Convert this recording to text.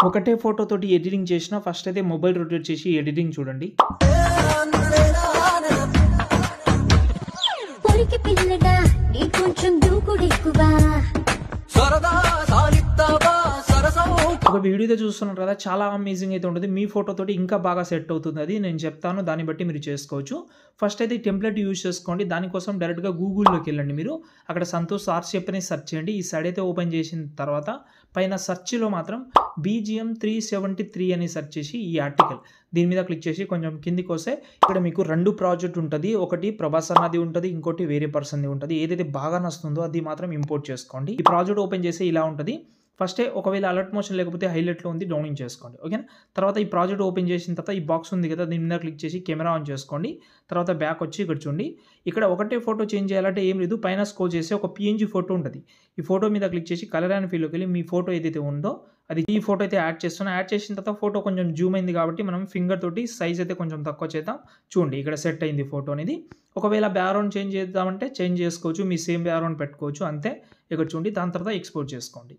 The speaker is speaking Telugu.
ఒకటే ఫోటోతోటి ఎడిటింగ్ చేసినా ఫస్ట్ అయితే మొబైల్ రొటేట్ చేసి ఎడిటింగ్ చూడండి. పొరికి పిల్లడా నీ కొంచెం దూకుడెక్కువా ఒక వీడియోతో చూస్తున్నారు కదా, చాలా అమేజింగ్ అయితే ఉంటుంది. మీ ఫోటోతోటి ఇంకా బాగా సెట్ అవుతుంది. అది నేను చెప్తాను, దాన్ని బట్టి మీరు చేసుకోవచ్చు. ఫస్ట్ అయితే ఈ టెంప్లెట్ యూజ్ చేసుకోండి. దానికోసం డైరెక్ట్గా గూగుల్లోకి వెళ్ళండి. మీరు అక్కడ సంతోష్ ఆర్షిప్ అని సెర్చ్ చేయండి. ఈ సైడ్ అయితే ఓపెన్ చేసిన తర్వాత పైన సెర్చ్లో మాత్రం BGM 373 అని సెర్చ్ చేసి ఈ ఆర్టికల్ దీని మీద క్లిక్ చేసి కొంచెం కిందికి వస్తే ఇక్కడ మీకు 2 ప్రాజెక్ట్ ఉంటుంది. ఒకటి ప్రభాస్ అన్నది ఉంటుంది, ఇంకోటి వేరే పర్సన్ది ఉంటుంది. ఏదైతే బాగా నస్తుందో అది మాత్రం ఇంపోర్ట్ చేసుకోండి. ఈ ప్రాజెక్ట్ ఓపెన్ చేసి ఇలా ఉంటుంది. ఫస్టే ఒకవేళ అలర్ట్ మోషన్ లేకపోతే హైలైట్లో ఉంది, డౌన్లోడ్ చేసుకోండి. ఓకేనా. తర్వాత ఈ ప్రాజెక్ట్ ఓపెన్ చేసిన తర్వాత ఈ బాక్స్ ఉంది కదా, దీని మీద క్లిక్ చేసి కెమెరా ఆన్ చేసుకోండి. తర్వాత బ్యాక్ వచ్చి ఇక్కడ చూడండి. ఇక్కడ ఒకటే ఫోటో చేంజ్ చేయాలంటే ఏం లేదు, పైన స్క్రోల్ చేసి ఒక PNG ఫోటో ఉంటుంది. ఈ ఫోటో మీద క్లిక్ చేసి కలర్ అండ్ ఫీల్డ్లోకి వెళ్ళి మీ ఫోటో ఏదైతే ఉందో అది ఈ ఫోటో అయితే యాడ్ చేస్తున్నా. యాడ్ చేసిన తర్వాత ఫోటో కొంచెం జూమ్ అయింది కాబట్టి మనం ఫింగర్ తోటి సైజ్ అయితే కొంచెం తక్కువ చేద్దాం. చూడండి ఇక్కడ సెట్ అయింది ఫోటో అనేది. ఒకవేళ బ్యాక్గ్రౌండ్ చేంజ్ చేద్దామంటే చేంజ్ చేసుకోవచ్చు, మీ సేమ్ బ్యాక్గ్రౌండ్ పెట్టుకోవచ్చు. అంతే. ఇక్కడ చూడండి. దాని తర్వాత ఎక్స్పోర్ట్ చేసుకోండి.